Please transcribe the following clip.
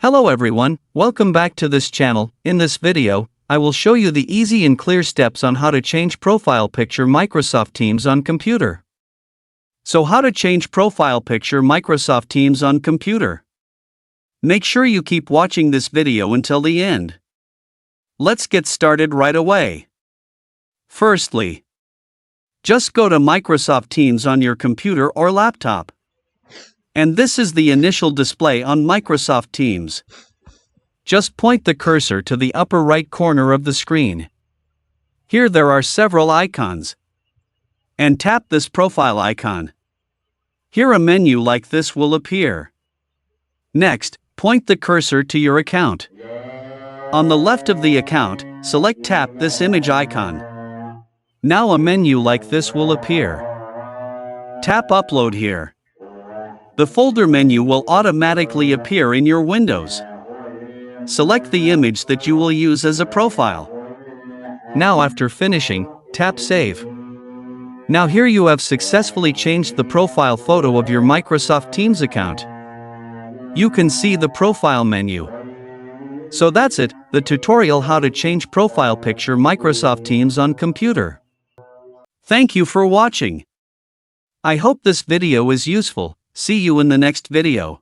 Hello everyone, welcome back to this channel. In this video, I will show you the easy and clear steps on how to change profile picture Microsoft Teams on computer. So how to change profile picture Microsoft Teams on computer? Make sure you keep watching this video until the end. Let's get started right away. Firstly, just go to Microsoft Teams on your computer or laptop. And this is the initial display on Microsoft Teams. Just point the cursor to the upper right corner of the screen. Here there are several icons. And tap this profile icon. Here a menu like this will appear. Next, point the cursor to your account. On the left of the account, tap this image icon. Now a menu like this will appear. Tap Upload here. The folder menu will automatically appear in your Windows. Select the image that you will use as a profile. Now after finishing, tap Save. Now here you have successfully changed the profile photo of your Microsoft Teams account. You can see the profile menu. So that's it, the tutorial how to change profile picture Microsoft Teams on computer. Thank you for watching. I hope this video is useful. See you in the next video.